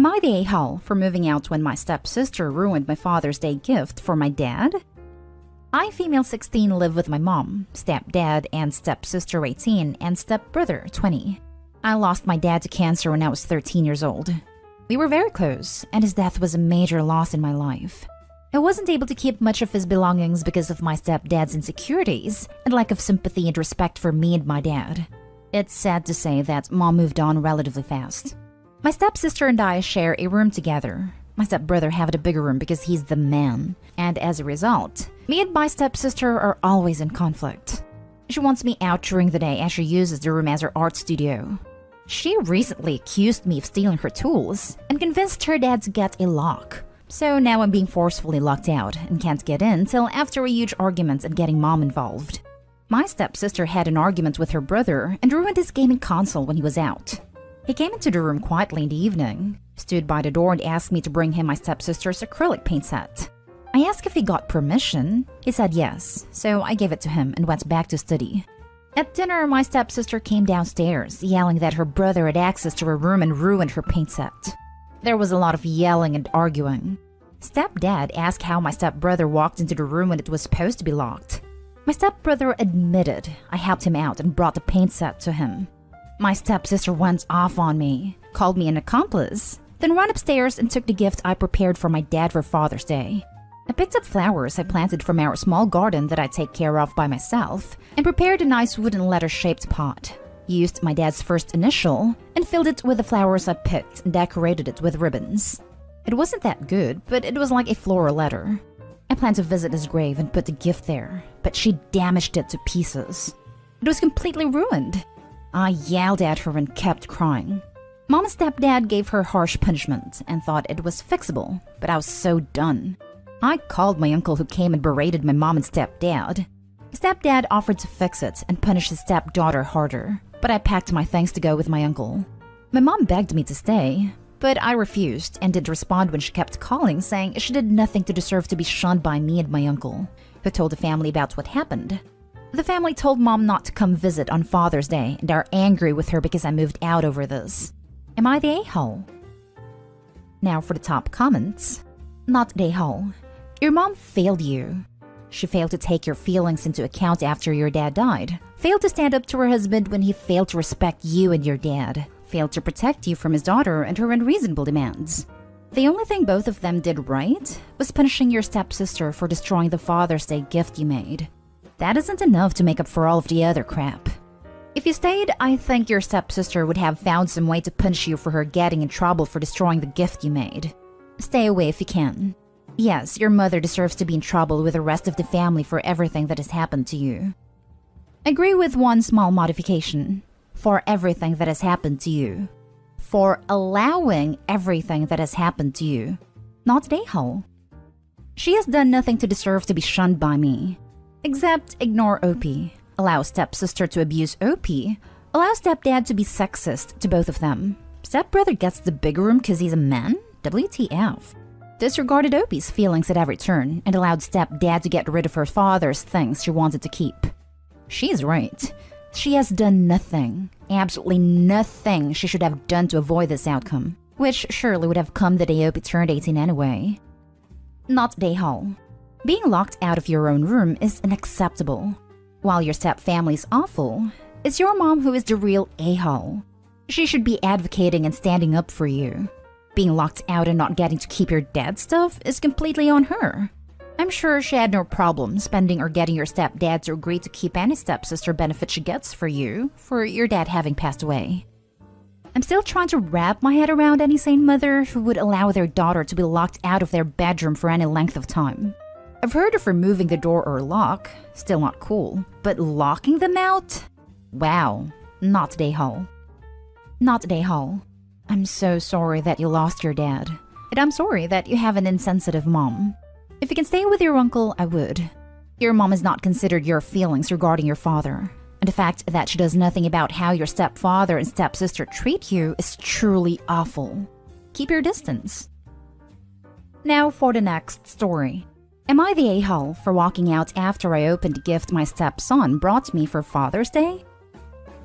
Am I the a-hole for moving out when my stepsister ruined my Father's Day gift for my dad? I, female 16, live with my mom, stepdad, and stepsister 18, and stepbrother 20. I lost my dad to cancer when I was 13 years old. We were very close, and his death was a major loss in my life. I wasn't able to keep much of his belongings because of my stepdad's insecurities and lack of sympathy and respect for me and my dad. It's sad to say that Mom moved on relatively fast. My stepsister and I share a room together. My stepbrother had a bigger room because he's the man, and as a result, me and my stepsister are always in conflict. She wants me out during the day as she uses the room as her art studio. She recently accused me of stealing her tools and convinced her dad to get a lock. So now I'm being forcefully locked out and can't get in till after a huge argument and getting Mom involved. My stepsister had an argument with her brother and ruined his gaming console when he was out. He came into the room quietly in the evening, stood by the door and asked me to bring him my stepsister's acrylic paint set. I asked if he got permission. He said yes, so I gave it to him and went back to study. At dinner, my stepsister came downstairs, yelling that her brother had access to her room and ruined her paint set. There was a lot of yelling and arguing. Stepdad asked how my stepbrother walked into the room when it was supposed to be locked. My stepbrother admitted I helped him out and brought the paint set to him. My stepsister went off on me, called me an accomplice, then ran upstairs and took the gift I prepared for my dad for Father's Day. I picked up flowers I planted from our small garden that I take care of by myself and prepared a nice wooden letter-shaped pot. Used my dad's first initial and filled it with the flowers I picked and decorated it with ribbons. It wasn't that good, but it was like a floral letter. I planned to visit his grave and put the gift there, but she damaged it to pieces. It was completely ruined. I yelled at her and kept crying. Mom and stepdad gave her harsh punishment and thought it was fixable, but I was so done. I called my uncle who came and berated my mom and stepdad. Stepdad offered to fix it and punish his stepdaughter harder, but I packed my things to go with my uncle. My mom begged me to stay, but I refused and didn't respond when she kept calling, saying she did nothing to deserve to be shunned by me and my uncle, who told the family about what happened. The family told Mom not to come visit on Father's Day and are angry with her because I moved out over this. Am I the a-hole? Now for the top comments. Not the a-hole. Your mom failed you. She failed to take your feelings into account after your dad died. Failed to stand up to her husband when he failed to respect you and your dad. Failed to protect you from his daughter and her unreasonable demands. The only thing both of them did right was punishing your stepsister for destroying the Father's Day gift you made. That isn't enough to make up for all of the other crap. If you stayed, I think your stepsister would have found some way to punish you for her getting in trouble for destroying the gift you made. Stay away if you can. Yes, your mother deserves to be in trouble with the rest of the family for everything that has happened to you. Agree with one small modification. For everything that has happened to you. For allowing everything that has happened to you. Not the a-hole. She has done nothing to deserve to be shunned by me. Except ignore OP. Allow stepsister to abuse OP. Allow stepdad to be sexist to both of them. Stepbrother gets the bigger room because he's a man? WTF. Disregarded OP's feelings at every turn and allowed stepdad to get rid of her father's things she wanted to keep. She's right. She has done nothing, absolutely nothing she should have done to avoid this outcome, which surely would have come the day OP turned 18 anyway. Not the a-hole. Being locked out of your own room is unacceptable. While your stepfamily is awful, it's your mom who is the real a-hole. She should be advocating and standing up for you. Being locked out and not getting to keep your dad's stuff is completely on her. I'm sure she had no problem spending or getting your stepdad to agree to keep any stepsister benefit she gets for you, for your dad having passed away. I'm still trying to wrap my head around any sane mother who would allow their daughter to be locked out of their bedroom for any length of time. I've heard of removing the door or lock, still not cool, but locking them out? Wow, not the a-hole. Not the a-hole. I'm so sorry that you lost your dad, and I'm sorry that you have an insensitive mom. If you can stay with your uncle, I would. Your mom has not considered your feelings regarding your father, and the fact that she does nothing about how your stepfather and stepsister treat you is truly awful. Keep your distance. Now for the next story. Am I the a-hole for walking out after I opened the gift my stepson brought me for Father's Day?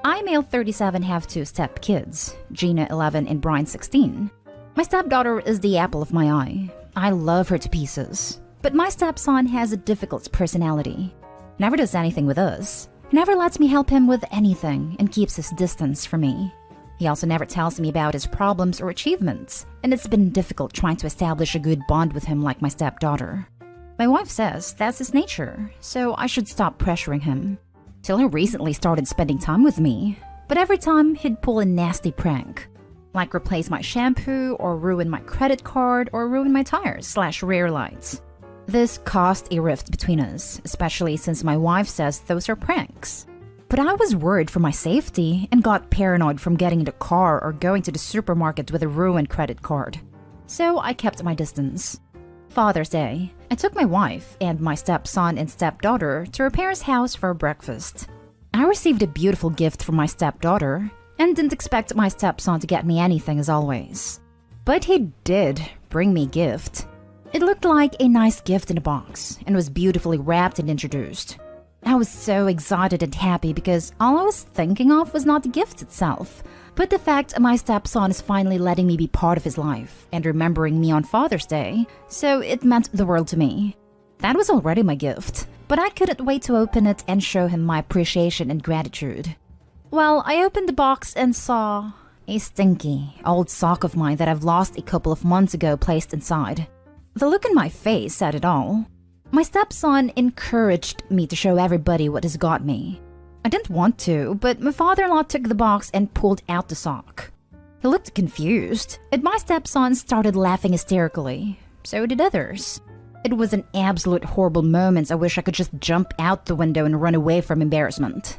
I, male 37, have two step-kids, Gina 11 and Brian 16. My stepdaughter is the apple of my eye. I love her to pieces. But my stepson has a difficult personality. Never does anything with us. Never lets me help him with anything and keeps his distance from me. He also never tells me about his problems or achievements, and it's been difficult trying to establish a good bond with him like my stepdaughter. My wife says that's his nature, so I should stop pressuring him. Till he recently started spending time with me, but every time he'd pull a nasty prank. Like replace my shampoo, or ruin my credit card, or ruin my tires/rear lights. This caused a rift between us, especially since my wife says those are pranks. But I was worried for my safety and got paranoid from getting in the car or going to the supermarket with a ruined credit card. So I kept my distance. Father's Day, I took my wife and my stepson and stepdaughter to our parents' house for breakfast. I received a beautiful gift from my stepdaughter and didn't expect my stepson to get me anything as always. But he did bring me a gift. It looked like a nice gift in a box and was beautifully wrapped and introduced. I was so excited and happy because all I was thinking of was not the gift itself, but the fact my stepson is finally letting me be part of his life and remembering me on Father's Day, so it meant the world to me. That was already my gift, but I couldn't wait to open it and show him my appreciation and gratitude. Well, I opened the box and saw a stinky, old sock of mine that I've lost a couple of months ago placed inside. The look in my face said it all. My stepson encouraged me to show everybody what he's got me. I didn't want to, but my father-in-law took the box and pulled out the sock. He looked confused, and my stepson started laughing hysterically. So did others. It was an absolute horrible moment. I wish I could just jump out the window and run away from embarrassment.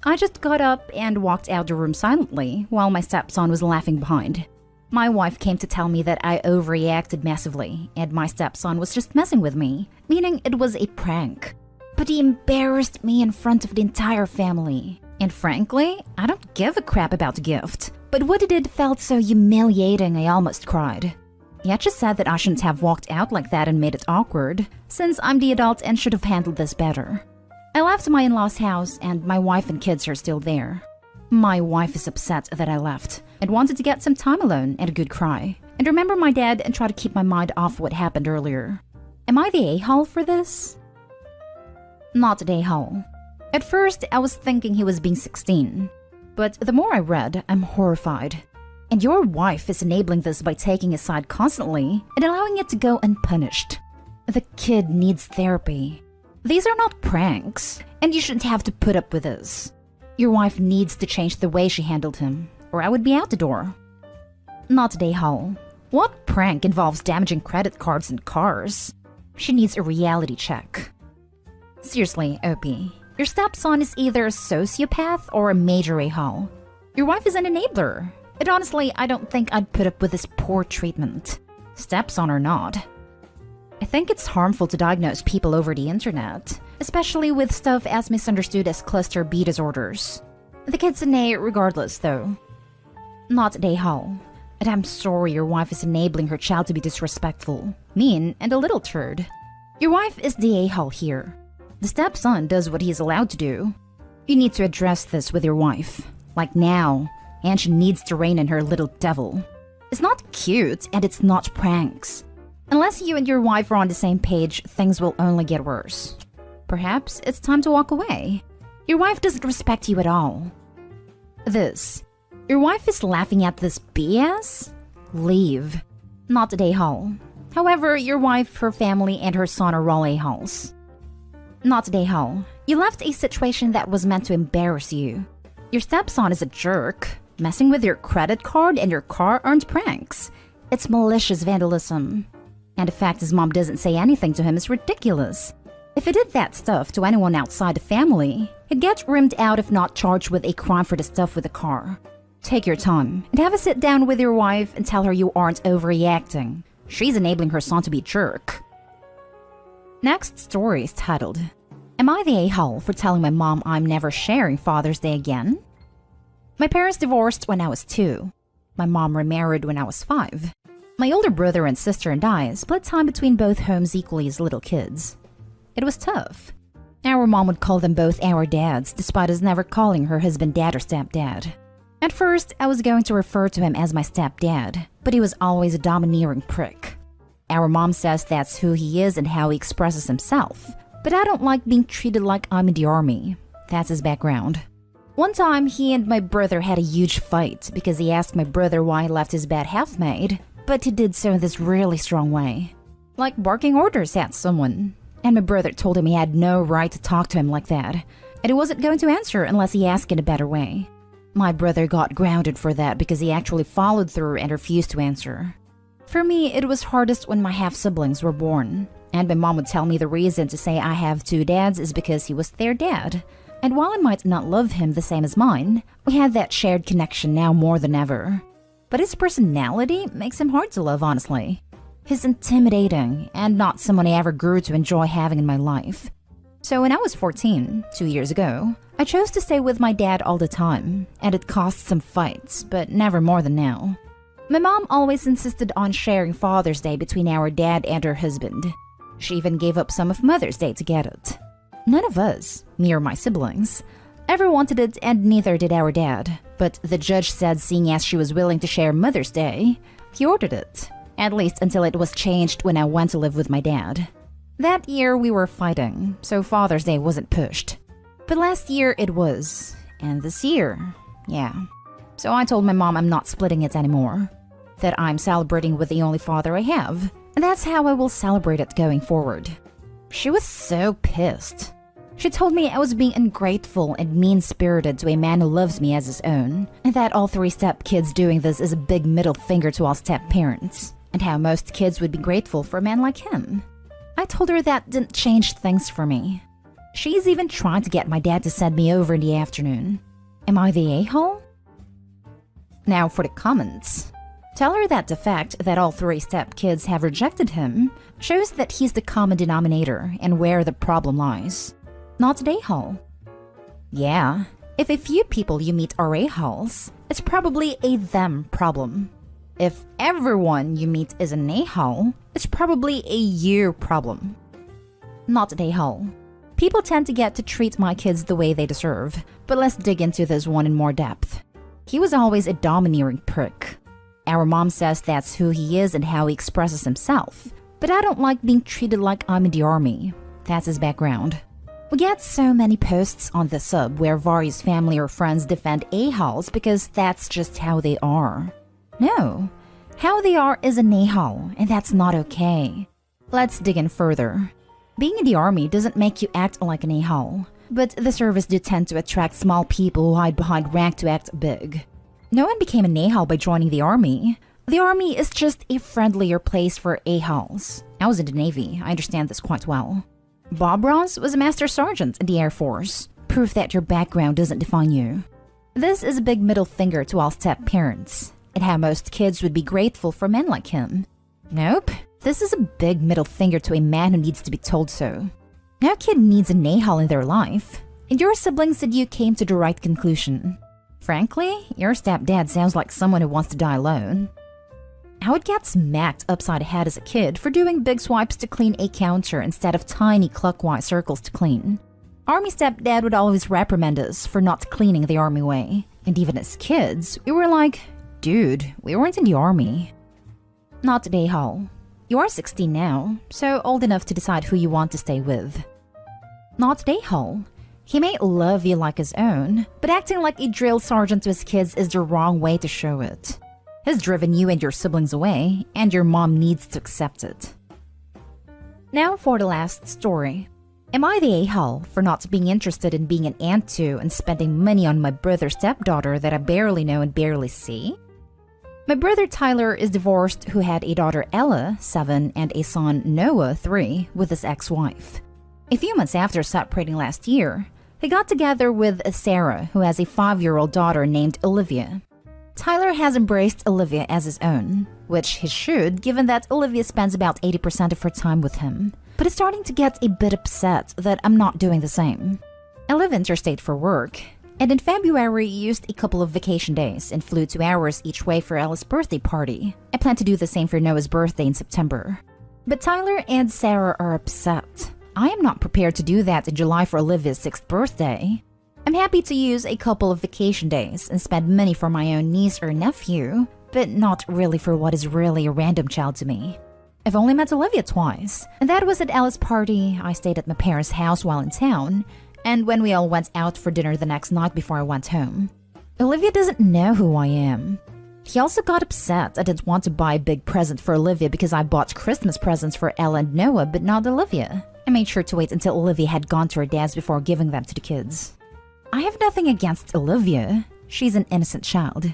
I just got up and walked out the room silently while my stepson was laughing behind. My wife came to tell me that I overreacted massively and my stepson was just messing with me, meaning it was a prank. But he embarrassed me in front of the entire family. And frankly, I don't give a crap about the gift. But what he did felt so humiliating I almost cried. He actually said that I shouldn't have walked out like that and made it awkward, since I'm the adult and should have handled this better. I left my in-laws' house and my wife and kids are still there. My wife is upset that I left and wanted to get some time alone and a good cry, and remember my dad and try to keep my mind off what happened earlier. Am I the a-hole for this? Not the a-hole. At first, I was thinking he was being 16, but the more I read, I'm horrified. And your wife is enabling this by taking his side constantly and allowing it to go unpunished. The kid needs therapy. These are not pranks, and you shouldn't have to put up with this. Your wife needs to change the way she handled him, or I would be out the door. Not the a-hole. What prank involves damaging credit cards and cars? She needs a reality check. Seriously, Opie, your stepson is either a sociopath or a major a-hole. Your wife is an enabler. And honestly, I don't think I'd put up with this poor treatment. Stepson or not. I think it's harmful to diagnose people over the internet, especially with stuff as misunderstood as cluster B disorders. The kid's an A regardless, though. Not the a-hole. And I'm sorry your wife is enabling her child to be disrespectful, mean, and a little turd. Your wife is the a-hole here. The stepson does what he's allowed to do. You need to address this with your wife. Like now. And she needs to rein in her little devil. It's not cute, and it's not pranks. Unless you and your wife are on the same page, things will only get worse. Perhaps it's time to walk away. Your wife doesn't respect you at all. Your wife is laughing at this BS? Leave. Not the a-hole. However, your wife, her family, and her son are all a-holes. Not the a-hole. You left a situation that was meant to embarrass you. Your stepson is a jerk. Messing with your credit card and your car earned pranks. It's malicious vandalism. And the fact his mom doesn't say anything to him is ridiculous. If he did that stuff to anyone outside the family, he'd get reamed out if not charged with a crime for the stuff with the car. Take your time and have a sit down with your wife and tell her you aren't overreacting. She's enabling her son to be a jerk. Next story is titled, Am I the a-hole for telling my mom I'm never sharing Father's Day again? My parents divorced when I was 2. My mom remarried when I was 5. My older brother and sister and I split time between both homes equally as little kids. It was tough. Our mom would call them both our dads, despite us never calling her husband dad or stepdad. At first, I was going to refer to him as my stepdad, but he was always a domineering prick. Our mom says that's who he is and how he expresses himself, but I don't like being treated like I'm in the army. That's his background. One time, he and my brother had a huge fight because he asked my brother why he left his bed half-made, but he did so in this really strong way. Like barking orders at someone. And my brother told him he had no right to talk to him like that, and he wasn't going to answer unless he asked in a better way. My brother got grounded for that because he actually followed through and refused to answer. For me, it was hardest when my half-siblings were born, and my mom would tell me the reason to say I have two dads is because he was their dad. And while I might not love him the same as mine, we had that shared connection now more than ever. But his personality makes him hard to love, honestly. He's intimidating, and not someone I ever grew to enjoy having in my life. So when I was 14, 2 years ago, I chose to stay with my dad all the time, and it caused some fights, but never more than now. My mom always insisted on sharing Father's Day between our dad and her husband. She even gave up some of Mother's Day to get it. None of us, me or my siblings, ever wanted it, and neither did our dad. But the judge said seeing as she was willing to share Mother's Day, he ordered it. At least until it was changed when I went to live with my dad. That year we were fighting, so Father's Day wasn't pushed. But last year it was. And this year, yeah. So I told my mom I'm not splitting it anymore. That I'm celebrating with the only father I have. And that's how I will celebrate it going forward. She was so pissed. She told me I was being ungrateful and mean-spirited to a man who loves me as his own, and that all three step-kids doing this is a big middle finger to all step-parents, and how most kids would be grateful for a man like him. I told her that didn't change things for me. She's even trying to get my dad to send me over in the afternoon. Am I the a-hole? Now for the comments. Tell her that the fact that all three step-kids have rejected him shows that he's the common denominator and where the problem lies. Not an a-hole. Yeah, if a few people you meet are a-holes, it's probably a them problem. If everyone you meet is an a-hole, it's probably a you problem. Not an a-hole. People tend to get to treat my kids the way they deserve, but let's dig into this one in more depth. He was always a domineering prick. Our mom says that's who he is and how he expresses himself, but I don't like being treated like I'm in the army. That's his background. We get so many posts on the sub where various family or friends defend a-holes because that's just how they are. No, how they are is an a-hole, and that's not okay. Let's dig in further. Being in the army doesn't make you act like an a-hole, but the service do tend to attract small people who hide behind rank to act big. No one became an a-hole by joining the army. The army is just a friendlier place for a-holes. I was in the Navy, I understand this quite well. Bob Ross was a master sergeant in the Air Force. Proof that your background doesn't define you. This is a big middle finger to all step-parents, and how most kids would be grateful for men like him. Nope, this is a big middle finger to a man who needs to be told so. No kid needs an a-hole in their life, and your siblings said you came to the right conclusion. Frankly, your stepdad sounds like someone who wants to die alone. I would get smacked upside the head as a kid for doing big swipes to clean a counter instead of tiny clockwise circles to clean. Army stepdad would always reprimand us for not cleaning the army way, and even as kids, we were like, dude, we weren't in the army. Not today, Hall. You are 16 now, so old enough to decide who you want to stay with. Not today, Hall. He may love you like his own, but acting like a drill sergeant to his kids is the wrong way to show it. He's driven you and your siblings away, and your mom needs to accept it. Now for the last story. Am I the a-hole for not being interested in being an aunt to and spending money on my brother's stepdaughter that I barely know and barely see? My brother Tyler is divorced, who had a daughter Ella, 7, and a son Noah, 3, with his ex-wife. A few months after separating last year, he got together with Sarah, who has a 5-year-old daughter named Olivia. Tyler has embraced Olivia as his own, which he should, given that Olivia spends about 80% of her time with him, but is starting to get a bit upset that I'm not doing the same. I live interstate for work, and in February used a couple of vacation days and flew 2 hours each way for Ella's birthday party. I plan to do the same for Noah's birthday in September. But Tyler and Sarah are upset. I am not prepared to do that in July for Olivia's 6th birthday. I'm happy to use a couple of vacation days and spend money for my own niece or nephew, but not really for what is really a random child to me. I've only met Olivia twice, and that was at Ella's party. I stayed at my parents' house while in town, and when we all went out for dinner the next night before I went home. Olivia doesn't know who I am. He also got upset I didn't want to buy a big present for Olivia because I bought Christmas presents for Ella and Noah but not Olivia. I made sure to wait until Olivia had gone to her dad's before giving them to the kids. I have nothing against Olivia. She's an innocent child.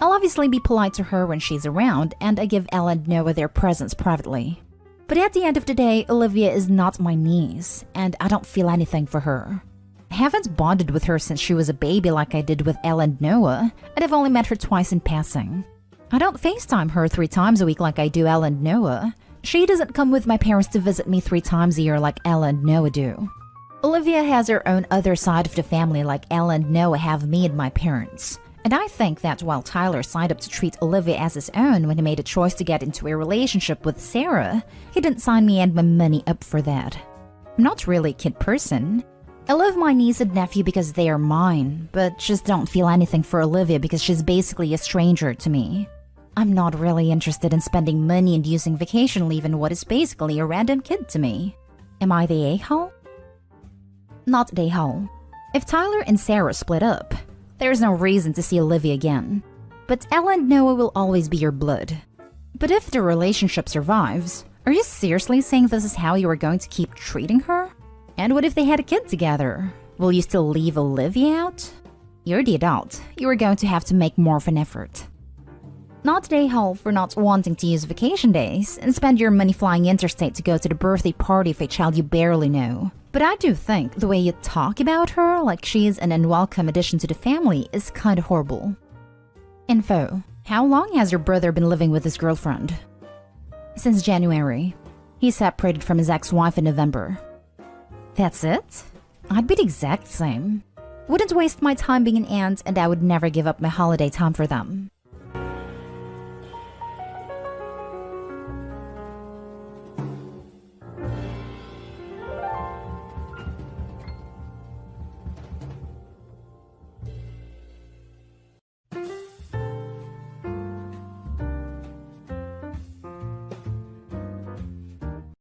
I'll obviously be polite to her when she's around, and I give Ella and Noah their presents privately. But at the end of the day, Olivia is not my niece, and I don't feel anything for her. I haven't bonded with her since she was a baby like I did with Ella and Noah, and I've only met her twice in passing. I don't FaceTime her 3 times a week like I do Ella and Noah. She doesn't come with my parents to visit me 3 times a year like Ella and Noah do. Olivia has her own other side of the family like Ella and Noah have me and my parents. And I think that while Tyler signed up to treat Olivia as his own when he made a choice to get into a relationship with Sarah, he didn't sign me and my money up for that. I'm not really a kid person. I love my niece and nephew because they are mine, but just don't feel anything for Olivia because she's basically a stranger to me. I'm not really interested in spending money and using vacation leave in what is basically a random kid to me. Am I the a-hole? Not the a-hole. If Tyler and Sarah split up, there's no reason to see Olivia again. But Ella and Noah will always be your blood. But if the relationship survives, are you seriously saying this is how you are going to keep treating her? And what if they had a kid together? Will you still leave Olivia out? You're the adult. You are going to have to make more of an effort. Not the a-hole for not wanting to use vacation days and spend your money flying interstate to go to the birthday party of a child you barely know. But I do think the way you talk about her like she's an unwelcome addition to the family is kinda horrible. Info. How long has your brother been living with his girlfriend? Since January. He separated from his ex-wife in November. That's it? I'd be the exact same. Wouldn't waste my time being an aunt, and I would never give up my holiday time for them.